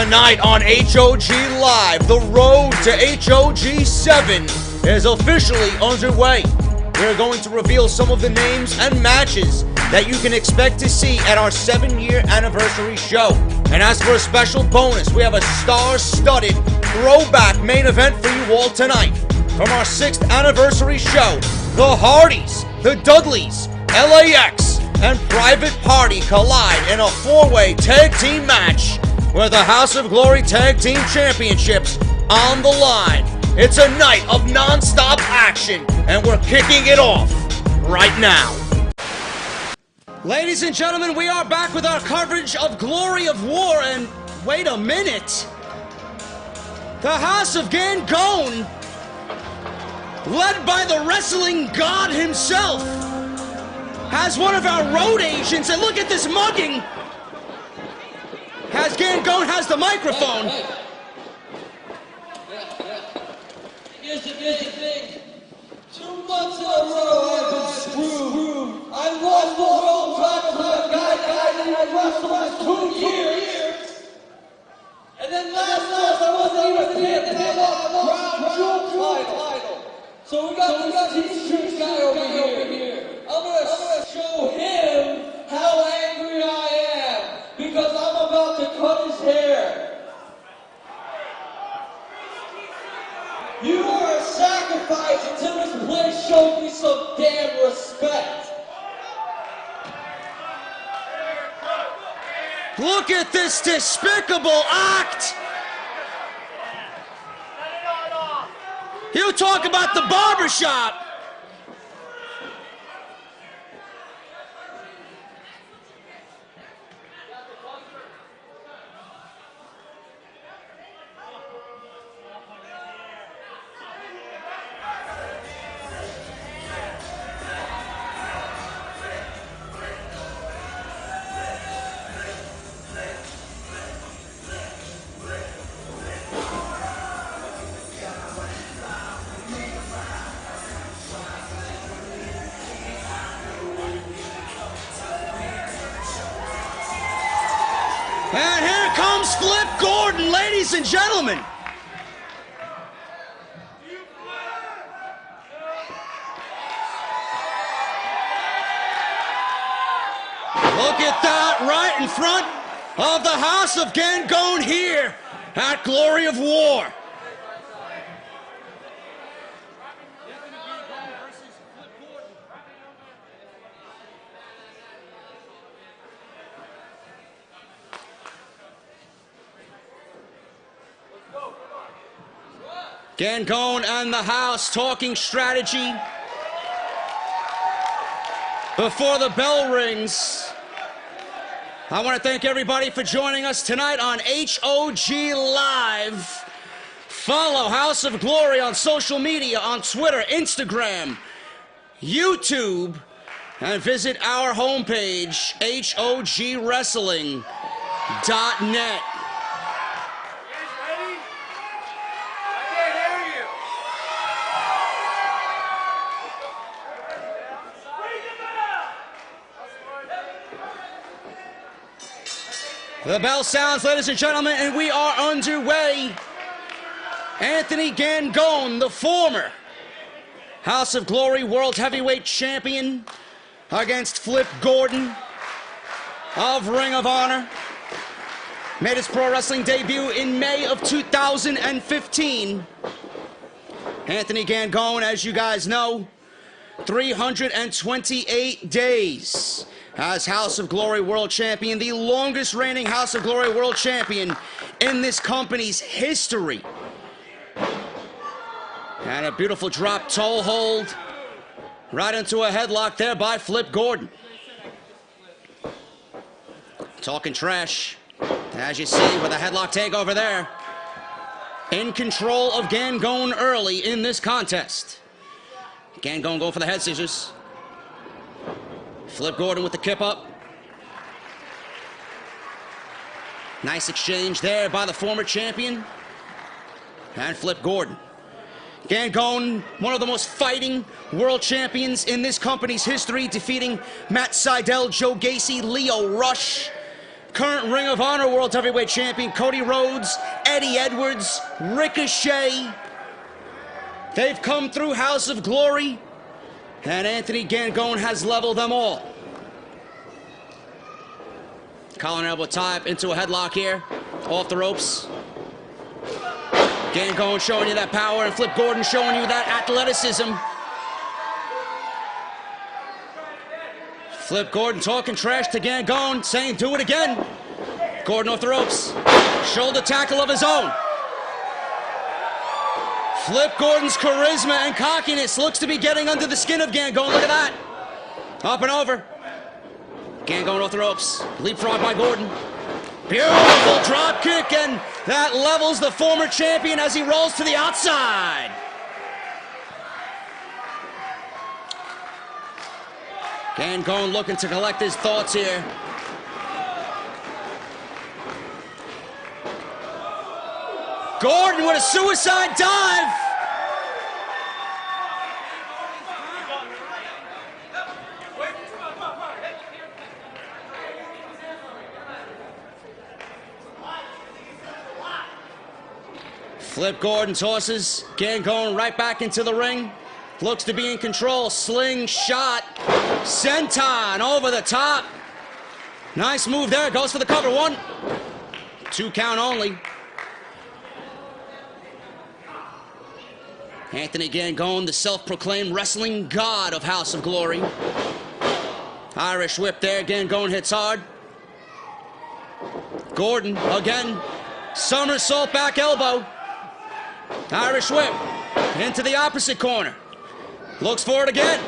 Tonight on HOG Live, the road to HOG 7 is officially underway. We're going to reveal some of the names and matches that you can expect to see at our 7-year anniversary show. And as for a special bonus, we have a star-studded throwback main event for you all tonight. From our 6th anniversary show, the Hardys, the Dudleys, LAX, and Private Party collide in a 4-way tag team match with the House of Glory Tag Team Championships on the line. It's a night of non-stop action, and we're kicking it off right now. Ladies and gentlemen, we are back with our coverage of Glory of War, and wait a minute. The House of Gangone, led by the wrestling god himself, has one of our road agents, and look at this mugging. As Gangone has the microphone. Here's the thing. 2 months in a row I've been screwed. I lost the world title to a guy that I wrestled for 2 years. And then last month I wasn't even here to have a crown jewel title. So we got this T-shirt guy over here. I'm gonna show him how angry I am because I'm about to cut his hair. You are a sacrifice until this place showed me some damn respect. Look at this despicable act! You talk about the barbershop! And here comes Flip Gordon, ladies and gentlemen. Look at that, right in front of the House of Gangone here at Glory of War. Gangone and the House talking strategy before the bell rings. I want to thank everybody for joining us tonight on HOG Live. Follow House of Glory on social media, on Twitter, Instagram, YouTube, and visit our homepage, hogwrestling.net. The bell sounds, ladies and gentlemen, and we are underway. Anthony Gangone, the former House of Glory World Heavyweight Champion, against Flip Gordon of Ring of Honor. Made his pro wrestling debut in May of 2015. Anthony Gangone, as you guys know, 328 days as House of Glory World Champion, the longest reigning House of Glory World Champion in this company's history. And a beautiful drop toe hold right into a headlock there by Flip Gordon. Talking trash, as you see, with a headlock takeover there. In control of Gangone early in this contest. Gangone going for the head scissors. Flip Gordon with the kip up. Nice exchange there by the former champion and Flip Gordon. Gangone, one of the most fighting world champions in this company's history, defeating Matt Sydal, Joe Gacy, Leo Rush, current Ring of Honor World Heavyweight Champion Cody Rhodes, Eddie Edwards, Ricochet. They've come through House of Glory, and Anthony Gangone has leveled them all. Collar and elbow tie up into a headlock here, off the ropes. Gangone showing you that power, and Flip Gordon showing you that athleticism. Flip Gordon talking trash to Gangone, saying do it again. Gordon off the ropes. Shoulder tackle of his own. Flip Gordon's charisma and cockiness looks to be getting under the skin of Gangone. Look at that. Up and over. Gangone off the ropes. Leapfrog by Gordon. Beautiful drop kick, and that levels the former champion as he rolls to the outside. Gangone looking to collect his thoughts here. Gordon with a suicide dive. Flip Gordon tosses Gangone right back into the ring. Looks to be in control. Slingshot. Senton over the top. Nice move there. Goes for the cover. 1, 2 count only. Anthony Gangone, the self-proclaimed wrestling god of House of Glory. Irish whip there. Gangone hits hard. Gordon again. Somersault back elbow. Irish whip into the opposite corner. Looks for it again.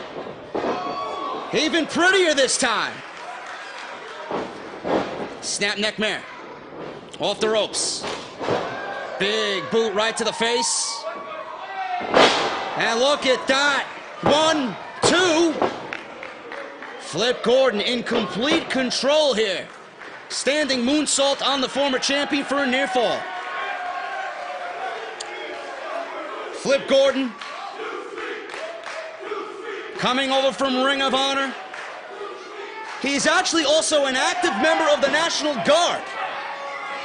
Even prettier this time. Snap neck mare. Off the ropes. Big boot right to the face. And look at that. 1, 2. Flip Gordon in complete control here. Standing moonsault on the former champion for a near fall. Flip Gordon coming over from Ring of Honor. He's actually also an active member of the National Guard,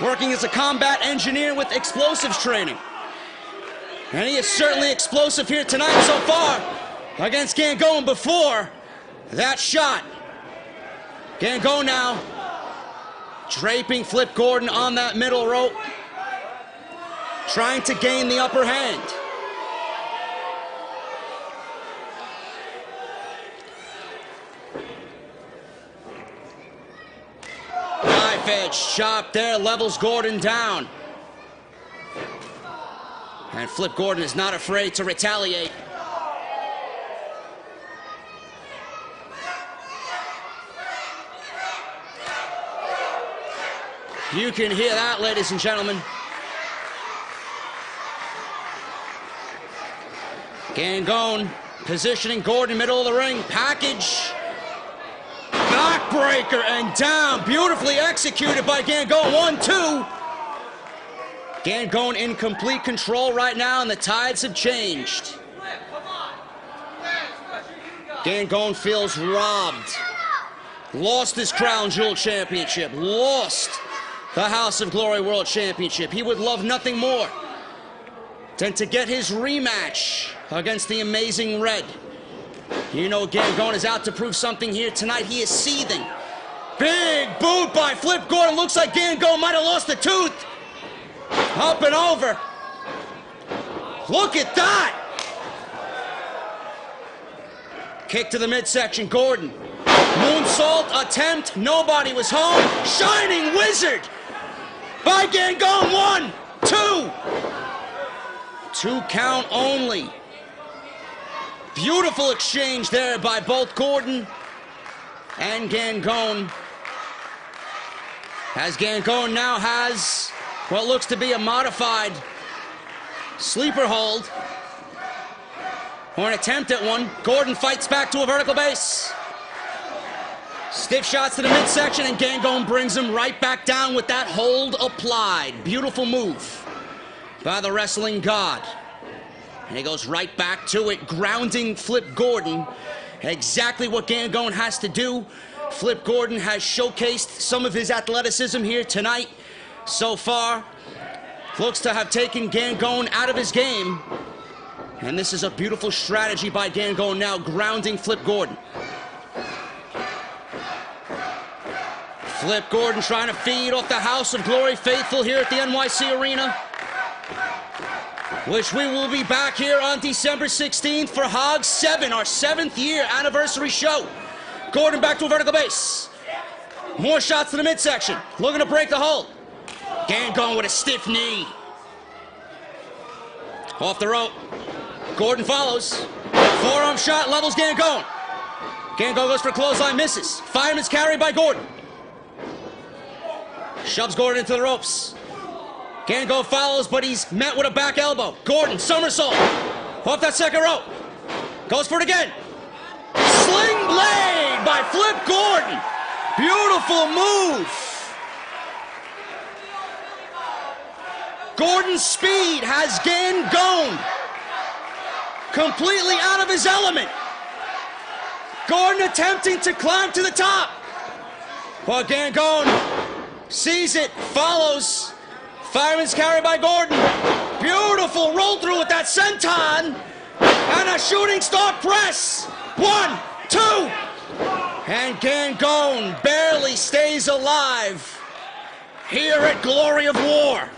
working as a combat engineer with explosives training. And he is certainly explosive here tonight so far against Gangone before that shot. Gangone now draping Flip Gordon on that middle rope, trying to gain the upper hand. Knife edge chop there, levels Gordon down. And Flip Gordon is not afraid to retaliate. You can hear that, ladies and gentlemen. Gangone positioning Gordon middle of the ring. Package. Backbreaker and down. Beautifully executed by Gangone. 1, 2. Gangone in complete control right now, and the tides have changed. Gangone feels robbed. Lost his Crown Jewel Championship. Lost the House of Glory World Championship. He would love nothing more than to get his rematch against the Amazing Red. You know Gangone is out to prove something here tonight. He is seething. Big boot by Flip Gordon. Looks like Gangone might have lost a tooth. Up and over. Look at that. Kick to the midsection. Gordon. Moonsault attempt. Nobody was home. Shining Wizard by Gangone. 1, 2. 2 count only. Beautiful exchange there by both Gordon and Gangone. As Gangone now has what looks to be a modified sleeper hold, or an attempt at one. Gordon fights back to a vertical base. Stiff shots to the midsection, and Gangone brings him right back down with that hold applied. Beautiful move by the wrestling god. And he goes right back to it, grounding Flip Gordon. Exactly what Gangone has to do Flip Gordon has showcased some of his athleticism here tonight. So far, looks to have taken Gangone out of his game. And this is a beautiful strategy by Gangone now, grounding Flip Gordon. Flip Gordon trying to feed off the House of Glory faithful here at the NYC Arena, which we will be back here on December 16th for HOG 7, our 7th year anniversary show. Gordon back to a vertical base. More shots to the midsection, looking to break the hold. Gangone with a stiff knee. Off the rope. Gordon follows. Forearm shot levels Gangone. Gangone goes for a clothesline, misses. Fireman's carry by Gordon. Shoves Gordon into the ropes. Gangone follows, but he's met with a back elbow. Gordon, somersault. Off that second rope. Goes for it again. Sling blade by Flip Gordon. Beautiful move. Gordon's speed has Gangone completely out of his element. Gordon attempting to climb to the top. But Gangone sees it, follows. Fireman's carry by Gordon. Beautiful roll through with that senton. And a shooting star press. 1, 2. And Gangone barely stays alive here at Glory of War.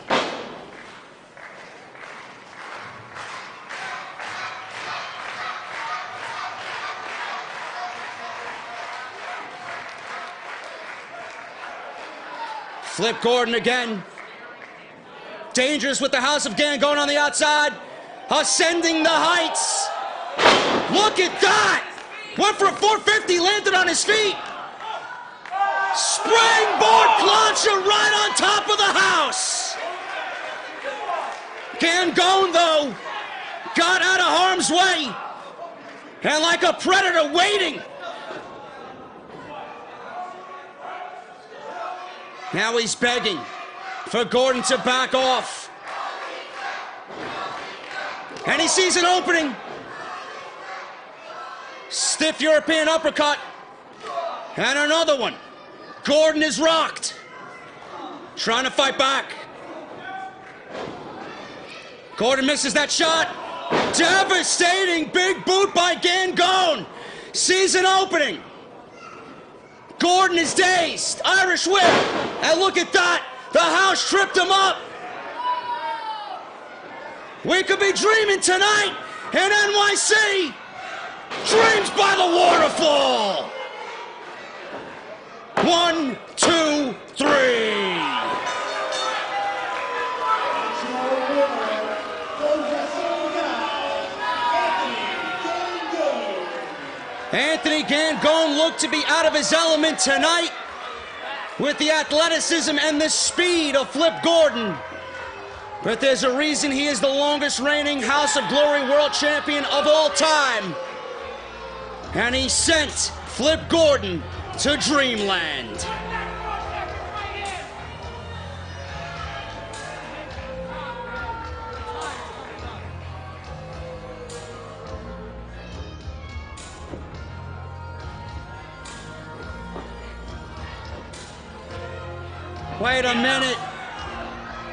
Flip Gordon again. Dangerous with the House of Gangone on the outside. Ascending the heights. Look at that! Went for a 450, landed on his feet. Springboard plancha right on top of the house. Gangone, though, got out of harm's way. And like a predator waiting. Now he's begging for Gordon to back off. And he sees an opening. Stiff European uppercut. And another one. Gordon is rocked. Trying to fight back. Gordon misses that shot. Devastating big boot by Gangone. Sees an opening. Gordon is dazed. Irish whip. And look at that. The house tripped him up. We could be dreaming tonight in NYC. Dreams by the waterfall. 1, 2, 3. Anthony Gangone looked to be out of his element tonight with the athleticism and the speed of Flip Gordon. But there's a reason he is the longest reigning House of Glory World Champion of all time. And he sent Flip Gordon to Dreamland. Wait a minute.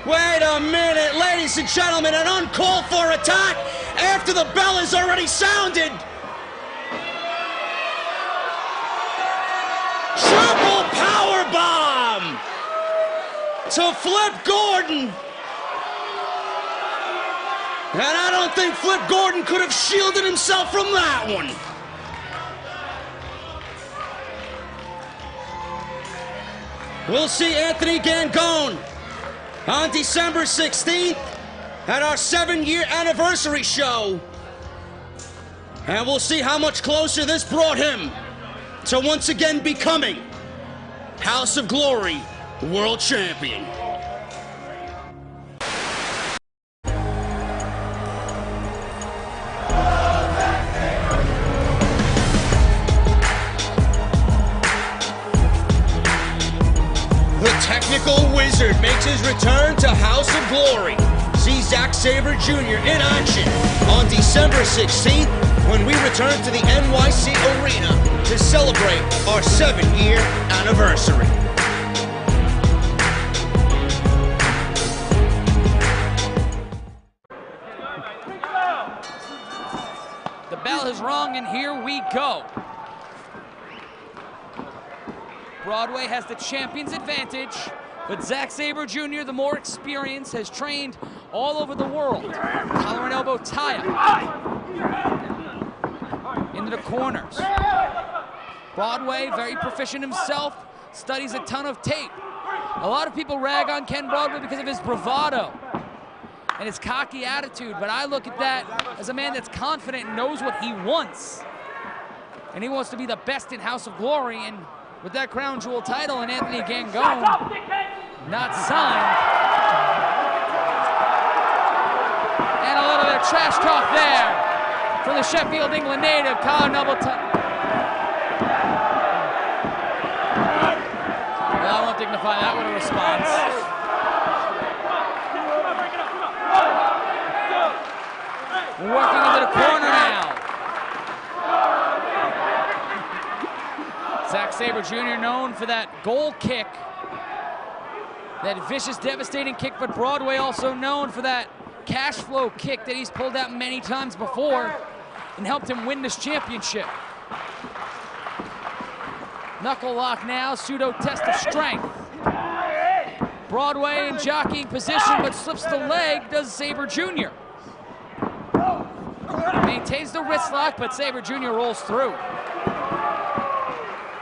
Wait a minute, ladies and gentlemen, an uncalled for attack after the bell has already sounded. Triple power bomb to Flip Gordon. And I don't think Flip Gordon could have shielded himself from that one. We'll see Anthony Gangone on December 16th at our 7-year anniversary show. And we'll see how much closer this brought him to once again becoming House of Glory World Champion. Technical Wizard makes his return to House of Glory. See Zack Sabre Jr. in action on December 16th when we return to the NYC Arena. to celebrate our 7-year anniversary. The bell has rung, and here we go. Broadway has the champion's advantage, but Zack Sabre Jr., the more experienced, has trained all over the world. Collar and elbow tie-up. Into the corners. Broadway, very proficient himself, studies a ton of tape. A lot of people rag on Ken Broadway because of his bravado and his cocky attitude, but I look at that as a man that's confident and knows what he wants. And he wants to be the best in House of Glory, and with that crown jewel title and Anthony Gangone not signed. And a little bit of trash talk there for the Sheffield, England native, collar double tie. Well, I won't dignify that with a response. Working into the corner now. Zack Sabre Jr. known for that goal kick, that vicious, devastating kick, but Broadway also known for that cash flow kick that he's pulled out many times before and helped him win this championship. Knuckle lock now, pseudo test of strength. Broadway in jockeying position, but slips the leg, does Sabre Jr. Maintains the wrist lock, but Sabre Jr. rolls through.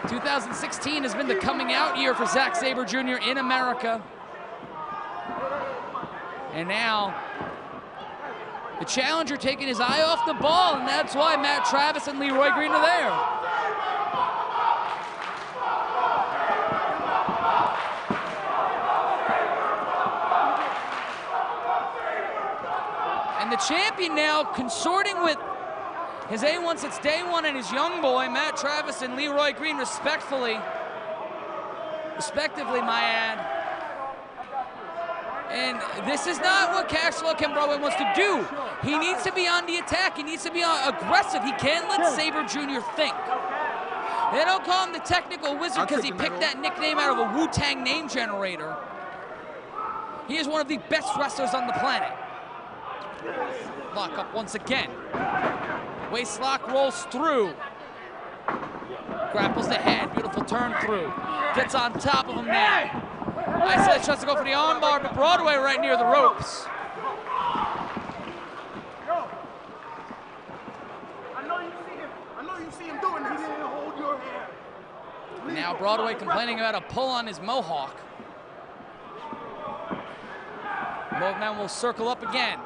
2016 has been the coming out year for Zack Sabre Jr. in America. And now, the challenger taking his eye off the ball, and that's why Matt Travis and Leroy Green are there. And the champion now consorting with his A1 since day one and his young boy, Matt Travis and Leroy Green, respectively, my ad. And this is not what Cash Flow Ken Broadway wants to do. He needs to be on the attack. He needs to be aggressive. He can't let Sabre Jr. think. They don't call him the technical wizard because he picked that nickname out of a Wu-Tang name generator. He is one of the best wrestlers on the planet. Lock up once again. Waist lock rolls through. Grapples the head, beautiful turn through. Gets on top of him now. I said tries to go for the arm bar, but Broadway right near the ropes. I know you see him doing it. He didn't hold your hand. Now Broadway complaining about a pull on his mohawk. Both men will circle up again.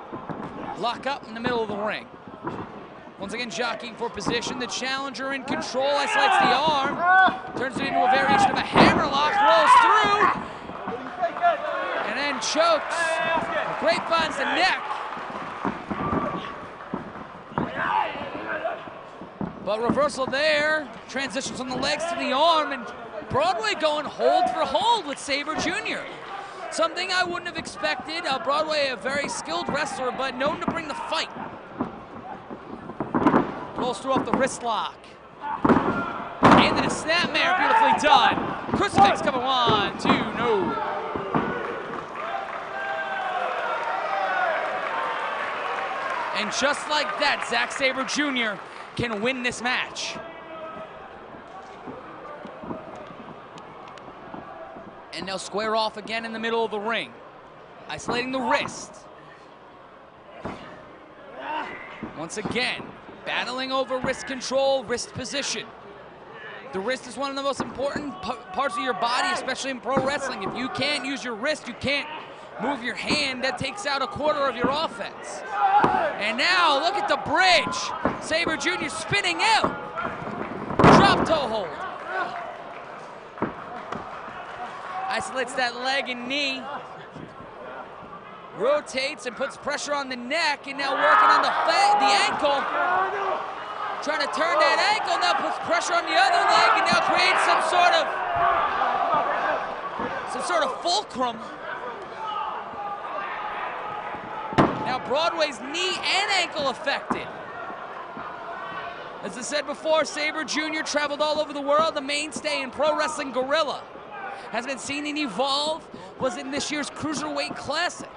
Lock up in the middle of the ring. Once again, jockeying for position. The challenger in control, isolates the arm. Turns it into a variation of a hammerlock, rolls through. And then chokes. Grapevines the neck. But reversal there. Transitions from the legs to the arm. And Broadway going hold for hold with Sabre Jr. Something I wouldn't have expected. Broadway, a very skilled wrestler, but known to bring the fight. Rolls through off the wrist lock. Into the snapmare, beautifully done. Crucifix coming, 1, 2, no. And just like that, Zack Sabre Jr. can win this match. And they'll square off again in the middle of the ring. Isolating the wrist. Once again, battling over wrist control, wrist position. The wrist is one of the most important parts of your body, especially in pro wrestling. If you can't use your wrist, you can't move your hand. That takes out a quarter of your offense. And now, look at the bridge. Sabre Jr. spinning out. Drop toe hold. Isolates that leg and knee. Rotates and puts pressure on the neck, and now working on the ankle. Trying to turn that ankle, now puts pressure on the other leg, and now creates some sort of fulcrum. Now Broadway's knee and ankle affected. As I said before, Sabre Jr. traveled all over the world, a mainstay in Pro Wrestling Guerrilla. Has been seen and evolve, was in this year's Cruiserweight Classic.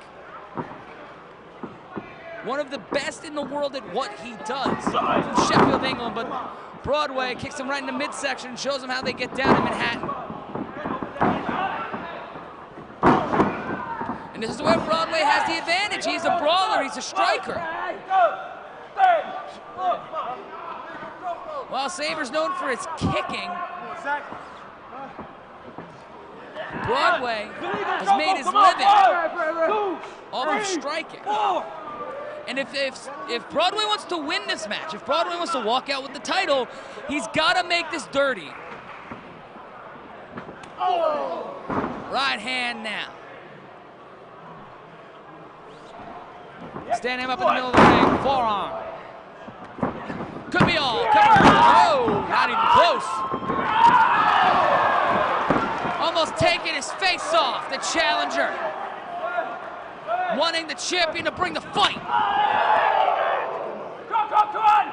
One of the best in the world at what he does. From Sheffield, England, but Broadway kicks him right in the midsection and shows him how they get down in Manhattan. And this is where Broadway has the advantage. He's a brawler, he's a striker. While Sabre's known for his kicking, Broadway has made his living off of striking. And if Broadway wants to win this match, if Broadway wants to walk out with the title, he's got to make this dirty. Right hand now. Stand him up in the middle of the ring, forearm. Could be all. Oh, not even close. Almost taking his face off, the challenger. Wanting the champion to bring the fight. Come on!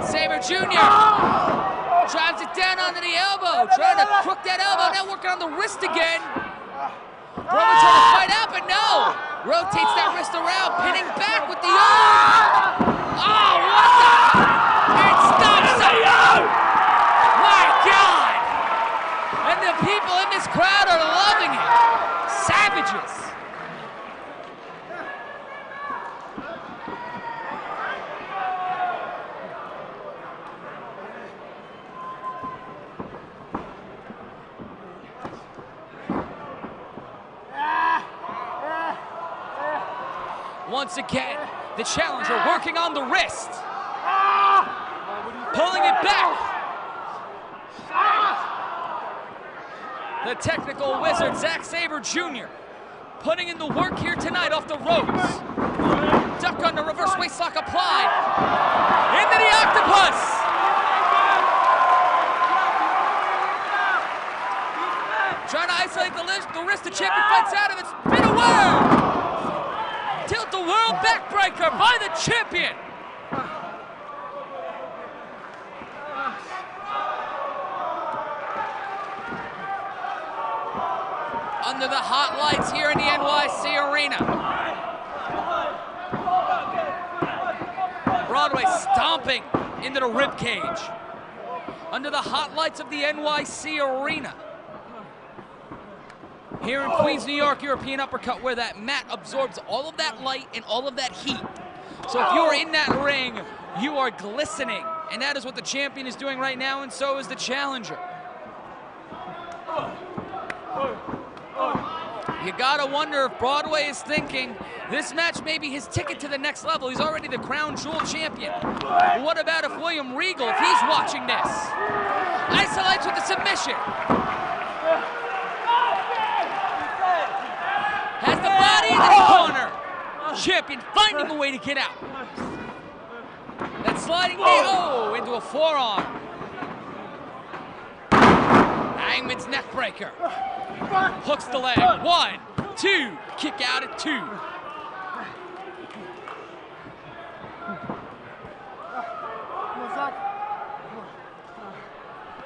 Sabre Jr. drives it down onto the elbow, trying to crook that elbow, now working on the wrist again. Broadway trying to fight out, but no! Rotates that wrist around, pinning back with the arm. Oh, what the? It stops him! My God! And the people in this crowd are loving it. Savages. Once again, the challenger working on the wrist. Pulling it back. The technical wizard, Zack Sabre Jr., putting in the work here tonight off the ropes. Duck under, reverse waistlock applied. Into the octopus. Trying to isolate the wrist, the champion fights out of it. Spin a worm. Tilt the world backbreaker by the champion. Under the hot lights here in the NYC Arena. Broadway stomping into the ribcage. Under the hot lights of the NYC Arena. Here in Queens, New York, European uppercut, where that mat absorbs all of that light and all of that heat. So if you are in that ring, you are glistening. And that is what the champion is doing right now, and so is the challenger. You gotta wonder if Broadway is thinking this match may be his ticket to the next level. He's already the crown jewel champion. But what about if William Regal, if he's watching this? Isolates with the submission. Has the body into the corner. Champion finding a way to get out. That sliding knee, oh, into a forearm. Hangman's neckbreaker. Hooks the leg. 1, 2, kick out at 2.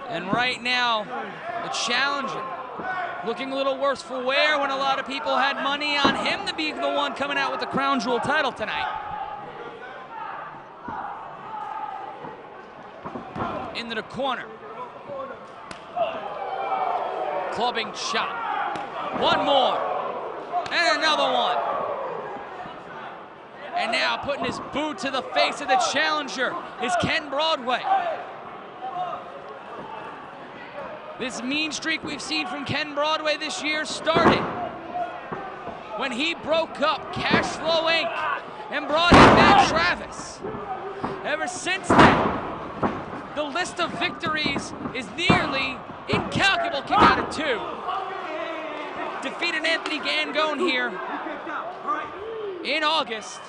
And right now, the challenger looking a little worse for wear when a lot of people had money on him to be the one coming out with the crown jewel title tonight. Into the corner. Clubbing shot. One more. And another one. And now putting his boot to the face of the challenger is Ken Broadway. This mean streak we've seen from Ken Broadway this year started when he broke up Cash Flow Inc. and brought in Matt Travis. Ever since then, the list of victories is nearly incalculable. Kick out at 2. Defeated Anthony Gangone here in August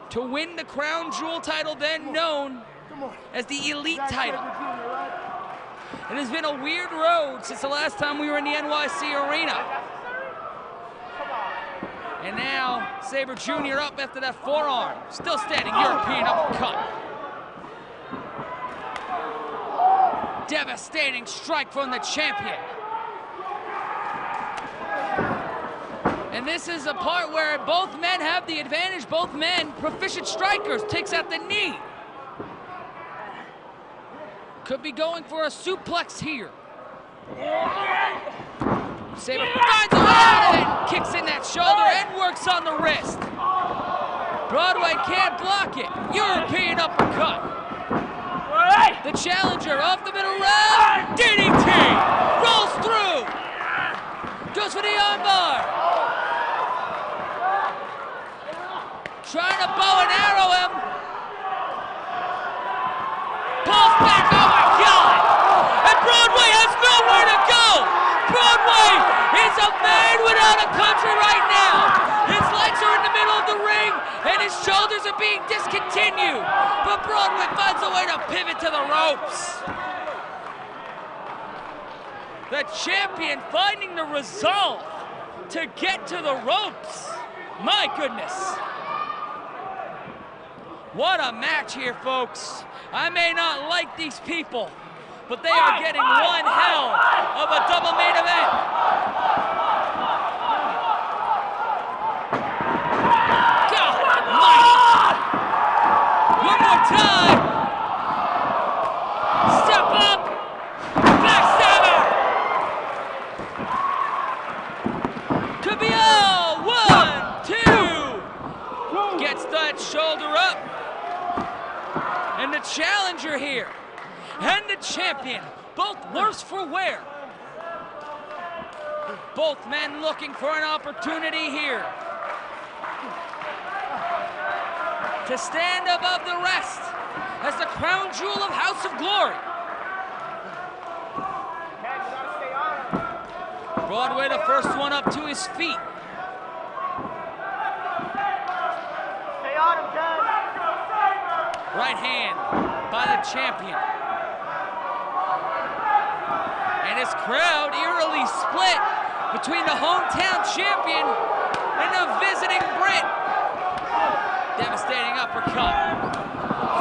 to win the crown jewel title, then known as the elite title. It has been a weird road since the last time we were in the NYC Arena. And now Sabre Jr. up after that forearm. Still standing, European uppercut. Devastating strike from the champion. And this is a part where both men have the advantage. Both men, proficient strikers, takes out the knee. Could be going for a suplex here. Sabre finds a way out of it, kicks in that shoulder and works on the wrist. Broadway can't block it. European uppercut. The challenger off the middle round. DDT! Rolls through. Goes for the armbar. Trying to bow and arrow him. Pulls back, oh my God! And Broadway has nowhere to go! Broadway is a man without a country right now! His legs are in the middle of the ring, and his shoulders are being discontinued. But Broadway finds a way to pivot to the ropes. The champion finding the resolve to get to the ropes. My goodness. What a match here, folks. I may not like these people, but they are getting one hell of a double main event. God almighty. One more time. Step up. Backstabber. Could be all. 1, 2. Gets that shoulder up. And the challenger here, and the champion, both worse for wear. Both men looking for an opportunity here to stand above the rest as the crown jewel of House of Glory. Broadway, the first one up to his feet. Stay on him, Ted. Right hand by the champion. And his crowd eerily split between the hometown champion and the visiting Brit. Devastating uppercut.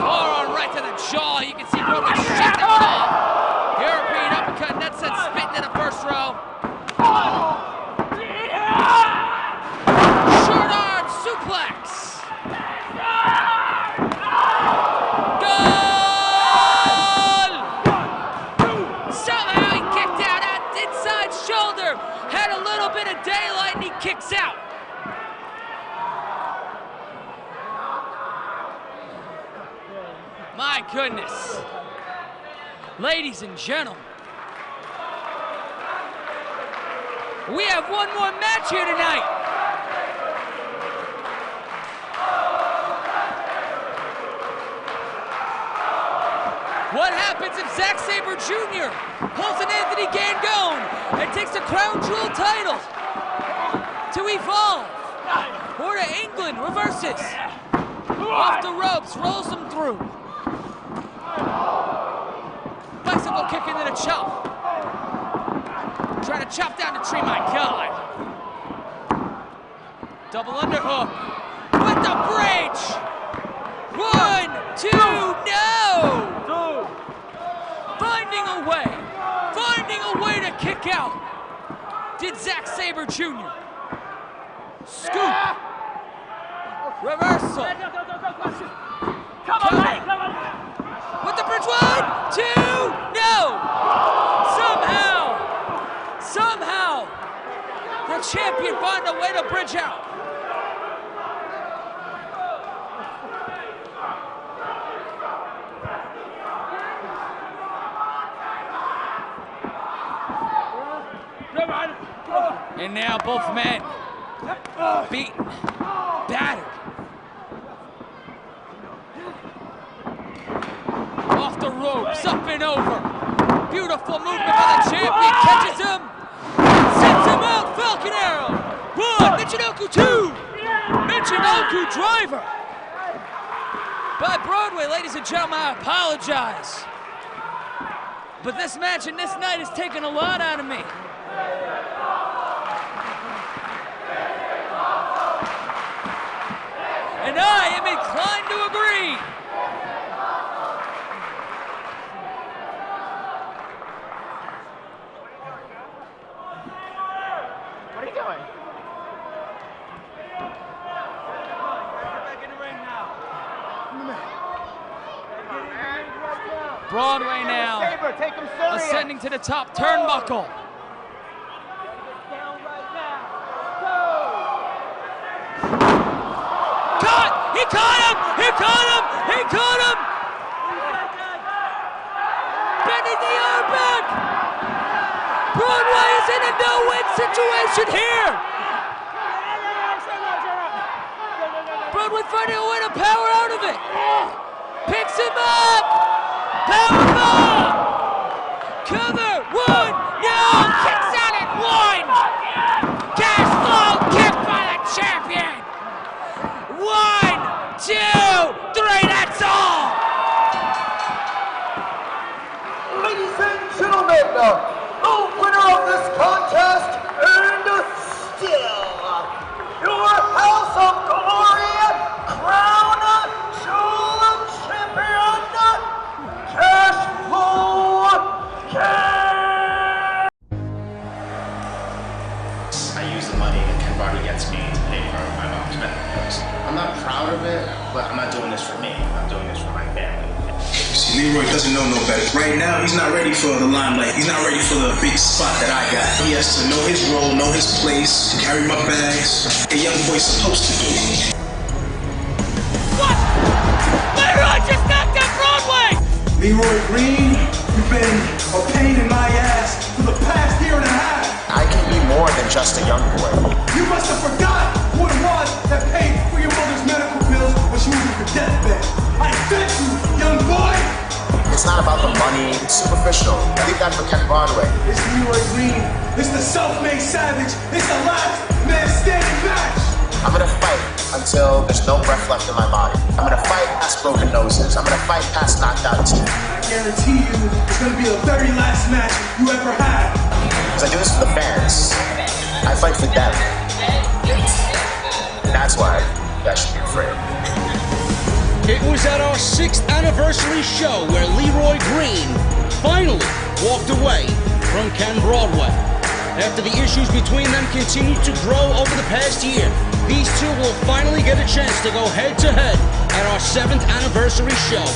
Forearm right to the jaw. You can see Broadway shake the jaw. European uppercut, and that sent spitting to the first row. Short arm suplex. Had a little bit of daylight and he kicks out. My goodness. Ladies and gentlemen, we have one more match here tonight. What happens if Zack Sabre Jr. pulls an Anthony Gangone and takes the crown jewel title to Evolve? Or to England, reverses. Off the ropes, rolls them through. Bicycle kick into the chop. Trying to chop down the tree, my God. Double underhook with the bridge. 1, 2, no! Finding a way to kick out. Did Zack Sabre Jr. Scoop. Reversal. Cover. With the bridge, 1, 2, no! Somehow, the champion found a way to bridge out. And now both men beaten, battered. Off the ropes, up and over. Beautiful movement by the champion, catches him, sends him out, Falcon Arrow. 1, Michinoku 2, Michinoku driver. By Broadway, ladies and gentlemen, I apologize. But this match and this night has taken a lot out of me. And I am inclined to agree. What are you doing? Broadway now, Saber, take him serious. ascending to the top turnbuckle. Caught! He caught him! He caught him! He caught him! Bending the arm back! Broadway is in a no-win situation here! Broadway finding a way to power out of it! Picks him up! Power bomb! Cover! One! No! Kicks out at one! Cash flow kick by the champion! 1, 2, 3, that's all! Ladies and gentlemen, the winner of this contest and still your House of Glory Crown Jewel Champion, Cash Flow Cash. I use the money that Ken Barty gets me to pay for my mom's medical bills. I'm not proud of it, but I'm not doing this for me. I'm doing this for my family. See, Leroy doesn't know no better. Right now, he's not ready for the limelight. He's not ready for the big spot that I got. He has to know his role, know his place, carry my bags. A young boy's supposed to do. What? Leroy just knocked out Broadway! Leroy Green, you've been a pain in my ass for the past year and a half. I can be more than just a young boy. You must have forgot who it was that paid for your mother's medical bills when she was in her deathbed. I bet you, young boy! It's not about the money, it's superficial. I think that for Ken Broadway. It's Leroy Green. It's the self-made savage. It's the last man standing match. I'm gonna fight until there's no breath left in my body. I'm gonna fight past broken noses. I'm gonna fight past knocked out teeth. I guarantee you, it's gonna be the very last match you ever had. Because I do this for the fans. I fight for them. That's why you guys should be afraid. It was at our 6th anniversary show where Leroy Green finally walked away from Ken Broadway. After the issues between them continued to grow over the past year, these two will finally get a chance to go head-to-head at our 7th anniversary show.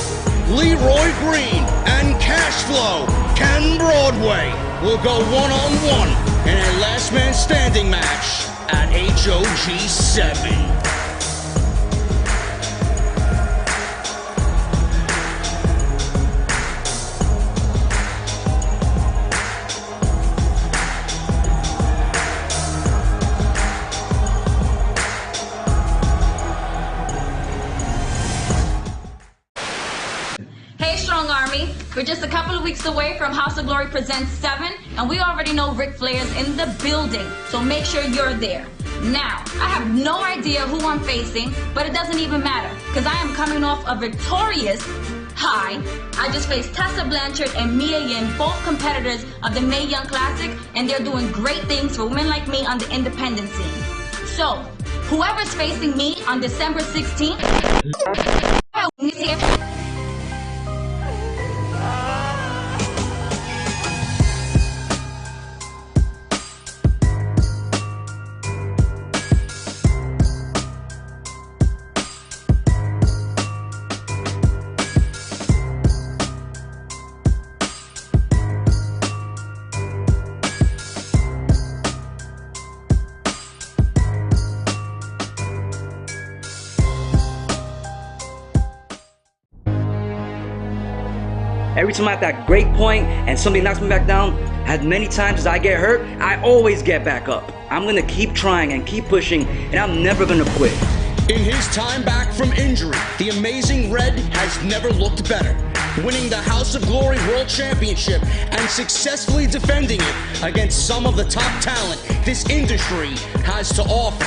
Leroy Green and Cashflow Ken Broadway will go one-on-one in a last man standing match at HOG 7. Hey, Strong Army. We're just a couple of weeks away from House of Glory Presents 7, and we already know Ric Flair's in the building, so make sure you're there. Now, I have no idea who I'm facing, but it doesn't even matter, because I am coming off a victorious high. I just faced Tessa Blanchard and Mia Yim, both competitors of the Mae Young Classic, and they're doing great things for women like me on the independent scene. So, whoever's facing me on December 16th, Every time I'm at that great point and somebody knocks me back down, as many times as I get hurt, I always get back up. I'm gonna keep trying and keep pushing, and I'm never gonna quit. In his time back from injury, the Amazing Red has never looked better, winning the House of Glory World Championship and successfully defending it against some of the top talent this industry has to offer.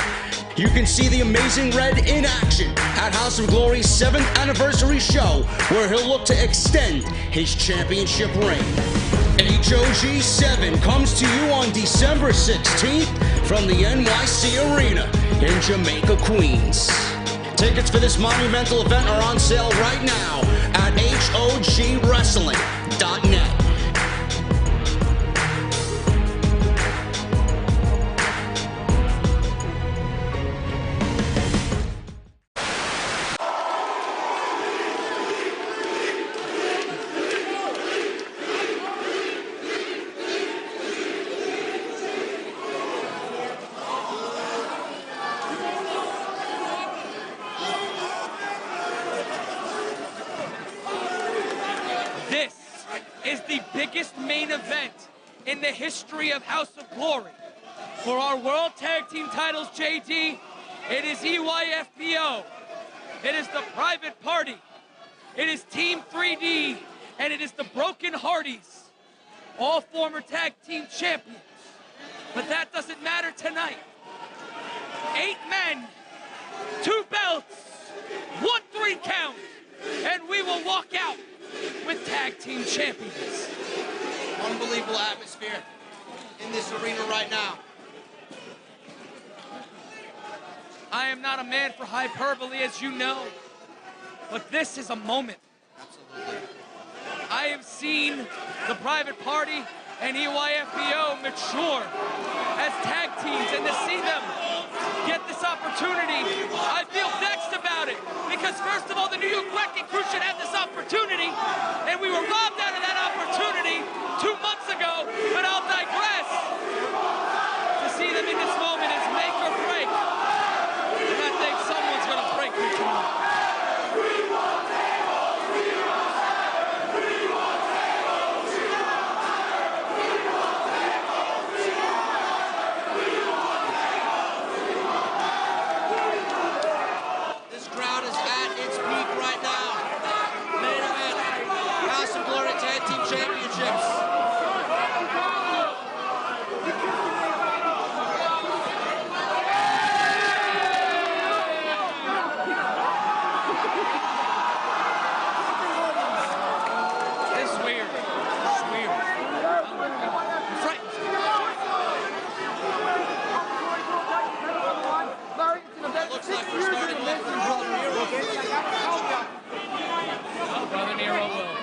You can see the Amazing Red in action at House of Glory's 7th anniversary show, where he'll look to extend his championship reign. HOG 7 comes to you on December 16th from the NYC Arena in Jamaica, Queens. Tickets for this monumental event are on sale right now at HOGWrestling.net. This is the biggest main event in the history of House of Glory. For our World Tag Team titles, JD, it is EYFBO. It is the Private Party. It is Team 3D. And it is the Broken Hardys. All former tag team champions. But that doesn't matter tonight. 8 men, 2 belts, 1-3 count, and we will walk out with tag team champions. Unbelievable atmosphere in this arena right now. I am not a man for hyperbole, as you know, but this is a moment. Absolutely. I have seen the Private Party and EYFBO mature as tag teams, and to see them get this opportunity, I feel vexed about it. Because first of all, the New York Wrecking Crew should have this opportunity, and we were robbed out of that opportunity 2 months ago, but I'll digress. To see them in this moment is make or break. And I think someone's gonna break me tonight. This crowd is at its peak right now. Main event, House of Glory Tag Team Championships. This is weird. This is weird. I'm frightened. Looks like we're starting off with Brother Nero. Brother Nero will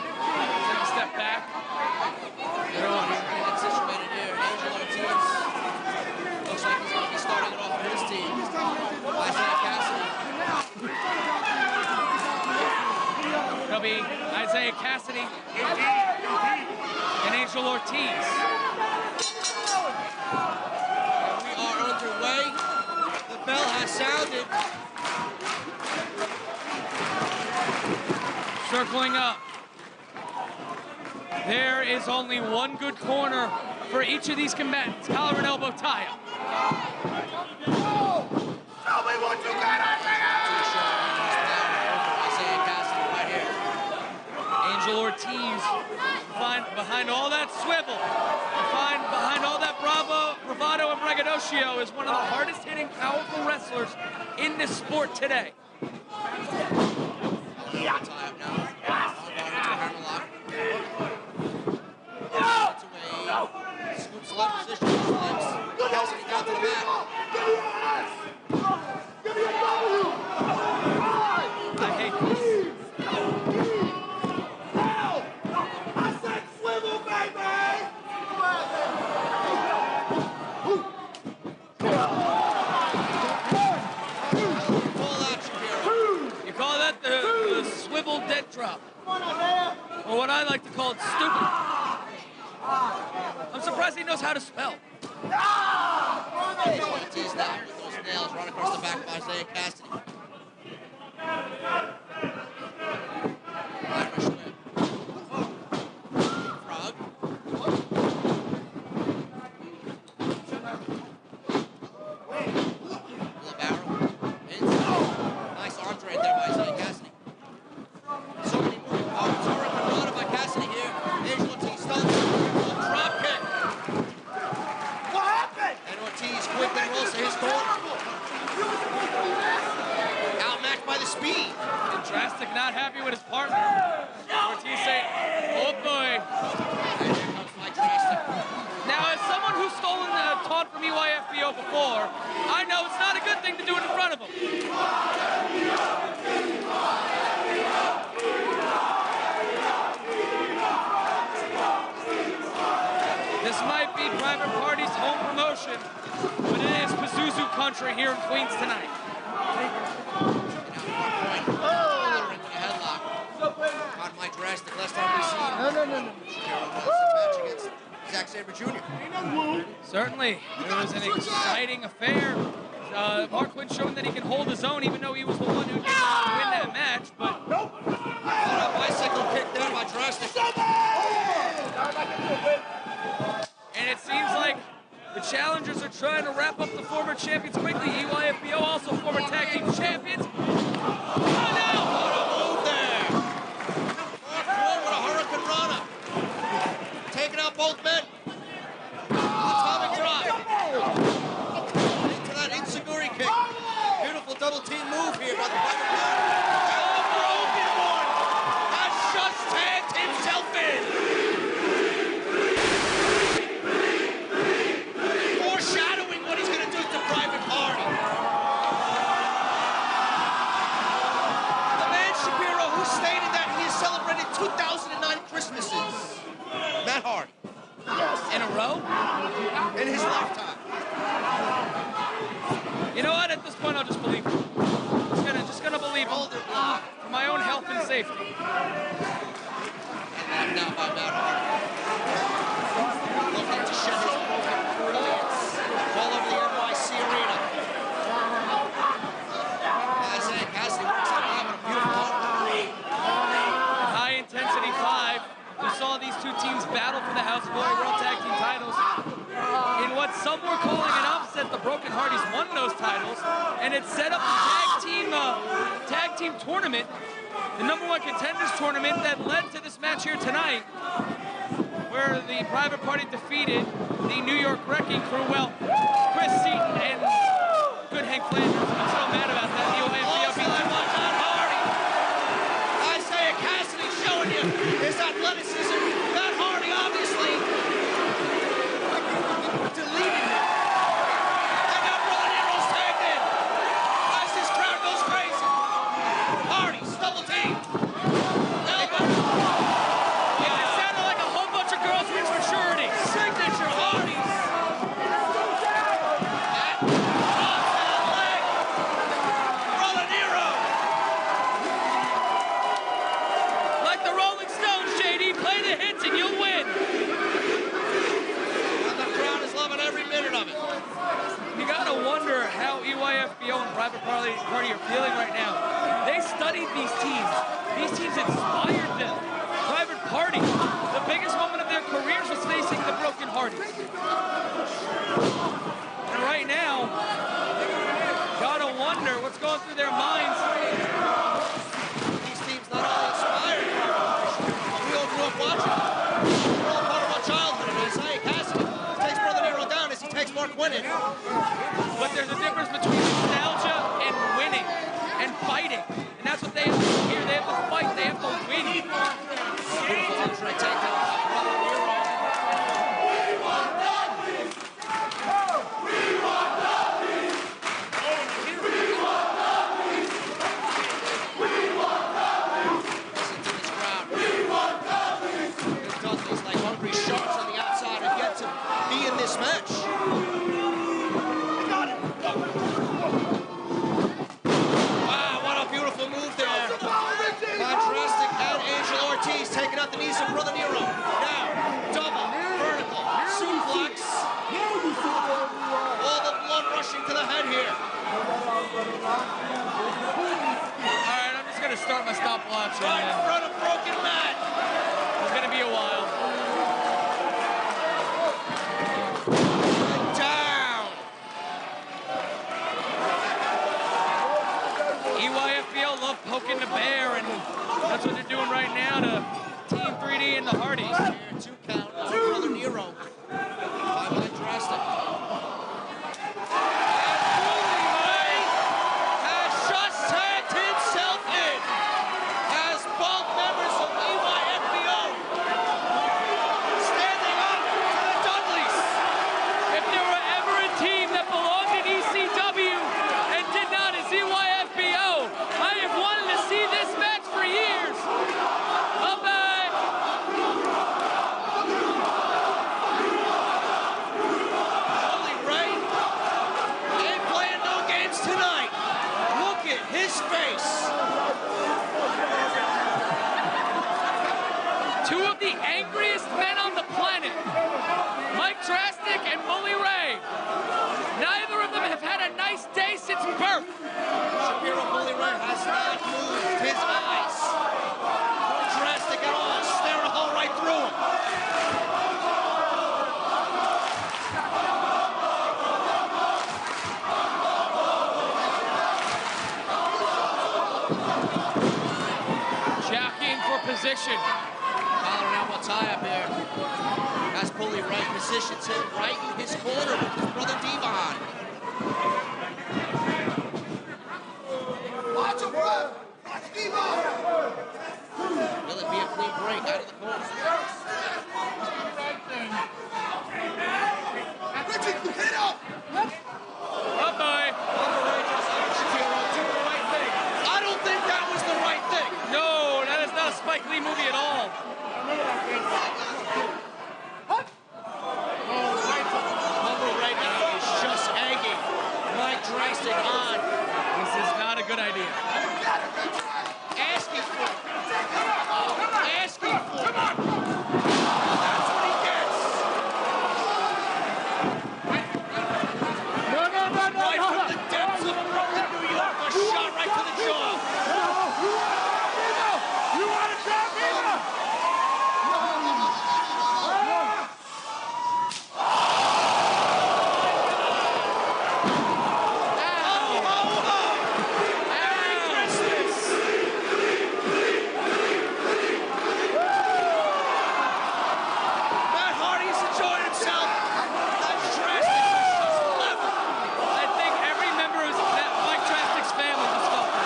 take a step back. Getting situated here. Angel Ortiz looks like he's going to be starting it off for his team. Isaiah Cassidy. There'll be Isaiah Cassidy and Angel Ortiz. We are underway. The bell has sounded. Circling up. There is only one good corner for each of these combatants. Collar and elbow tie-up. Isaiah Cassidy right here. Angel Ortiz, behind all that swivel, behind all that bravado and braggadocio, is one of the hardest hitting, powerful wrestlers in this sport today. Tie up now. Scoops left position. Cassidy got to the back. I hate this. You call that the swivel dead drop. Or what I like to call it, stupid. I'm surprised he knows how to spell. Ortiz now with those nails right across the back of Isaiah Cassidy. Irish whip. Frog. Wheelbarrow. Nice arms right there by Isaiah Cassidy. So many more. Torrent brought by Cassidy here. Angel Ortiz stunts. Drop kick. What happened? And Ortiz quickly rolls to his corner. Outmatched by the speed. And Drastic not happy with his partner. Ortiz saying, oh boy. And here comes Mike Drastic. Now, as someone who's stolen a taunt from EYFBO before, I know it's not a good thing to do it in front of him. This might be Private Party's home promotion, but it is Pazuzu country here in Queens tonight. On my drastic last time we seen. No. Match against Zack Sabre Jr. Certainly, it was an exciting affair. Mark Quinn showing that he can hold his own, even though he was the one who did not win that match. But a bicycle kick there by drastic. And it seems like the challengers are trying to wrap up the former champions quickly. EYFBO also former tag team champions. Oh no! What a move there! Mark Quinn with a Hurricane Rana. Taking out both men. Atomic drop. Into that Insiguri kick. Beautiful double team move here by the Private Party. And the broken one has just tagged himself in. Foreshadowing what he's going to do to Private Party. The man Shapiro who stated that he has celebrated 2009 Christmases. Matt Hardy. In a row? In his lifetime. You know what? At this point, I'll just believe him. Just gonna believe him for my own health and safety. And knocked out by Matt Hardy. Looking to shed his broken brilliance all over the NYC arena. Isaiah Cassidy works out having a beautiful arm. High intensity 5. We saw these two teams battle for the House of Glory World Tag Team titles. In what some were calling an upset, the Broken Hardys won those titles, and it set up the tag team tournament, the #1 contenders tournament that led to this match here tonight, where the Private Party defeated the New York Wrecking Crew. Well, Chris Seaton and good Hank Flanders. I'm so mad about that. The OFBO beat Matt Hardy. Isaiah Cassidy showing you his athleticism. Matt Hardy obviously deleted him. And now Brother Nero's tagged in. As this crowd goes crazy. Hardy's double team. Elbow. Yeah, it sounded like a whole bunch of girls reached maturity. Signature Hardy's. That leg. Brother Nero. Like the Rolling Stones, JD, play the hits and you'll win. And the crowd is loving every minute of it. You gotta wonder how EYFBO and Private Party are feeling right now. They studied these teams. These teams inspired them. Private Party, the biggest moment of their careers was facing the Broken Hardys. And right now, gotta wonder what's going through their minds. These teams not only inspired, we all grew up watching. We're all part of our childhood. And Isaiah Cassidy takes Brother Nero down as he takes Mark Quinn in. But there's a difference between nostalgia and winning and fighting. And that's what they have to do here. They have to fight. They have to win. Beautiful entry takedown by Brother Nero. Listen to this crowd. The Dudleys, like hungry sharks on the outside, have yet to be in this match. Wow, what a beautiful move there. Drastic and Angel Ortiz taking out the knees of Brother Nero. Now, double, vertical, suplex. All the blood rushing to the head here. All right, I'm just gonna start my stopwatch. Right in front of Broken Matt. It's gonna be a while. Down. EYFBO love poking the bear, and that's what they're doing right now to Team 3D and the Hardys. Here, 2 count on Brother Nero. 5-line drastic. Has just tagged himself in as both members of EYFBO standing up to the Dudleys. If there were ever a team that belonged in ECW and did not, it's EYFBO. I have wanted to see this match for years. Bye-bye. angriest men on the planet, Mike Drastic and Bully Ray. Neither of them have had a nice day since birth. Shapiro Bully Ray has not moved his eyes. Drastic at all, staring a hole right through him. Jockeying for position. Collar and elbow tie up here. As Bully Ray positions him right in his corner with his brother Devon. Watch him, bro! Watch Devon! Will it be a clean break out of the corner? Richard, you hit up! Uh-oh. Shapiro did the right thing. I don't think that was the right thing. No, that is not a Spike Lee movie at all. Bubba right now is just egging Mike Drastic on. This is not a good idea. Asking for it. Asking for it. That's what he gets. Right from the depths of Brooklyn, New York, a shot right to the jaw. You want to trap me? Merry Christmas. Matt Hardy's enjoying himself. That Drastic was just level. I think every member of Mike Drastic's family just felt that.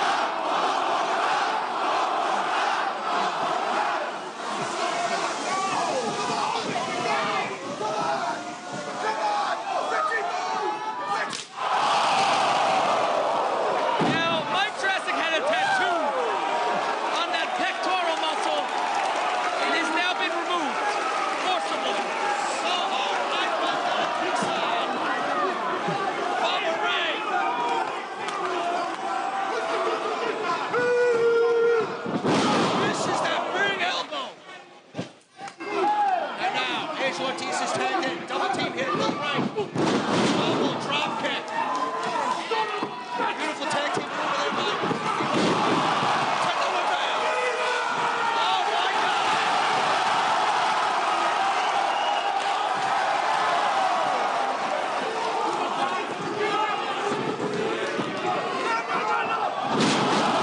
Now, Mike Drastic had a tattoo on that pectoral muscle. It has now been removed forcibly. So hard, right left on the big side. Bubba Ray. Misses that big elbow. And now, Edge Ortiz is tagged in. Double team hit, Bully Ray. Double drop kick. Beautiful tag team over there, Mike. Take the one down. Oh my God.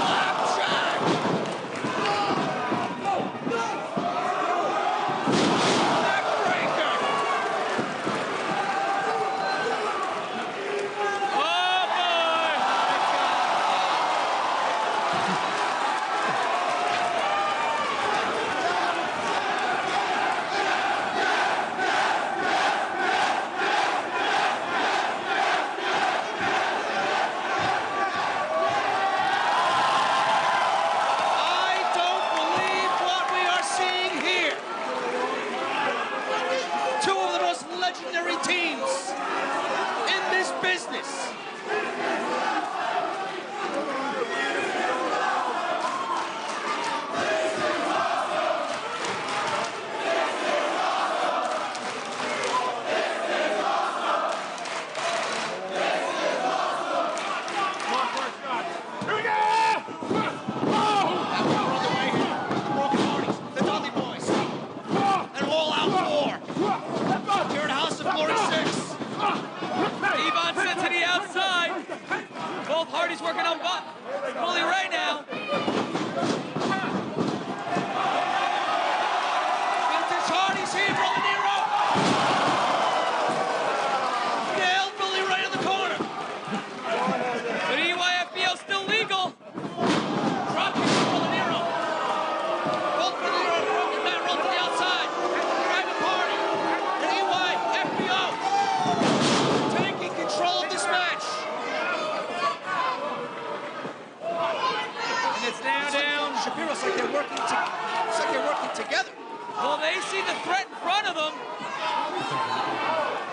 Blackjack. Neckbreaker. Oh boy! I don't believe what we are seeing here. Two of the most legendary teams in this business. That we are on the way here. The Broken Hardys, the Dudley Boys, and All Out War. Here at House of Glory 6. Devon sent to the outside. Both Hardys working on Bully Ray now. Vintage Hardys here, Brother Nero. Nailed Bully Ray in the corner. But EYFBO still legal. Drop kick from Brother Nero. Both Brother Nero and Matt roll to the outside. Private Party and EYFBO taking control of this match. And it's now down. Shapiro's like they're working. It's like they're working together. Well, they see the threat in front of them.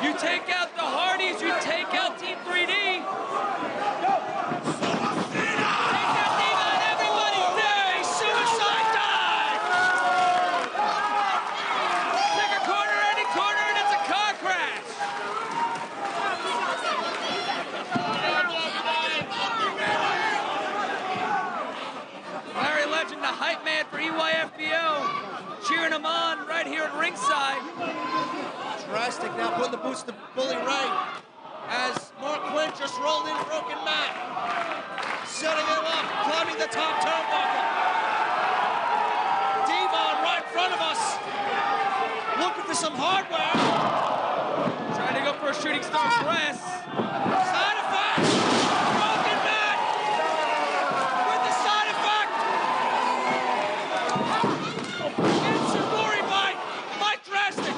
You take out the Hardys, you take out Team 3D. Take out Devon, everybody. A suicide dive. Drastic now putting the boots to Bully Ray as Mark Quinn just rolled in broken Matt. Setting him up, climbing the top turnbuckle. Devon right in front of us. Looking for some hardware. Trying to go for a shooting star press. Side effect! Broken Matt! With the side effect! Enziguri by Mike Drastic.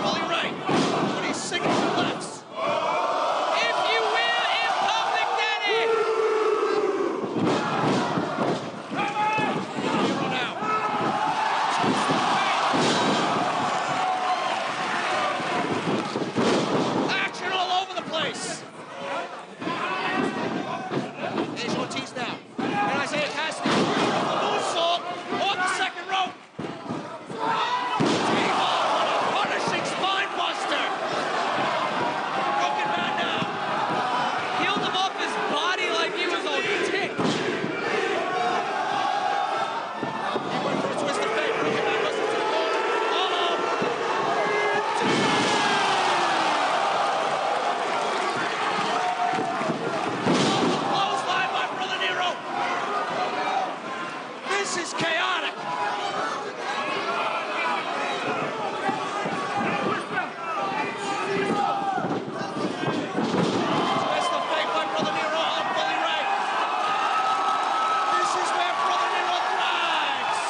Bully Ray, when he's sinking the lefts. If you will, in public, Daddy! Hero now. Action all over the place. There's Ortiz now. And Isaiah Cassidy. The moonsault off the second rope. Devon, what a punishing spine buster. Broken Man now. Peeled him off his body like he was a tick. He went for a twist of fate. Broken Man goes into the corner. Uh-oh. Clothesline by Brother Nero. This is chaotic. Twist of fate by Brother Nero on Bully Ray. This is where Brother Nero thrives.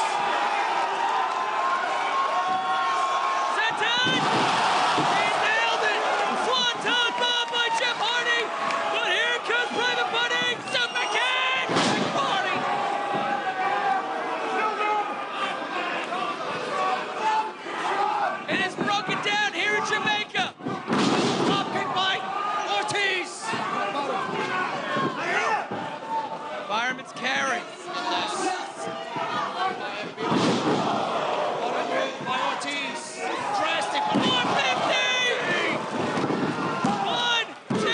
Senton! He nailed it! Swanton bomb by Jeff Hardy! But here comes Private Budding! Super kick! Hardy! It is broken down here in Jamaica! Top kick by Ortiz. Fireman's carry. Auto move by Ortiz. Drastic. 450! 1, 2,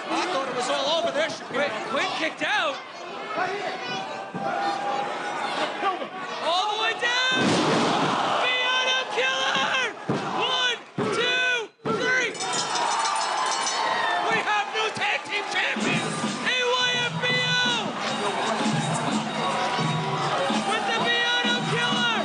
I thought it was all over there. Wait, Quinn kicked out. All the way down. Piano Killer. 1, 2, 3. We have new tag team champions. AYFBO with the Piano Killer.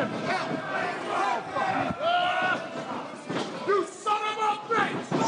him! Help! You son of a bitch!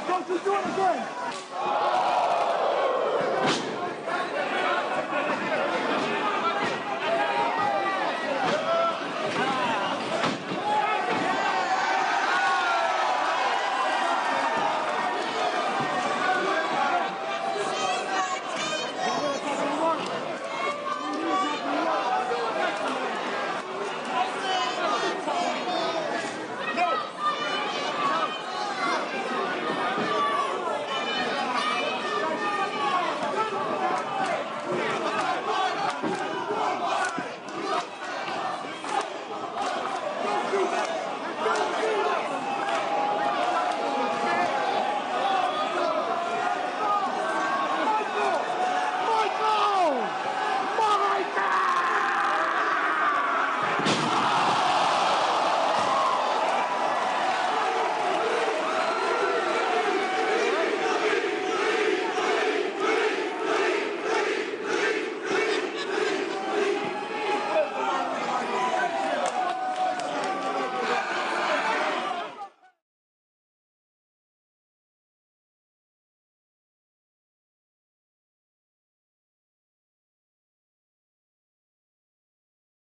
Don't you do it again!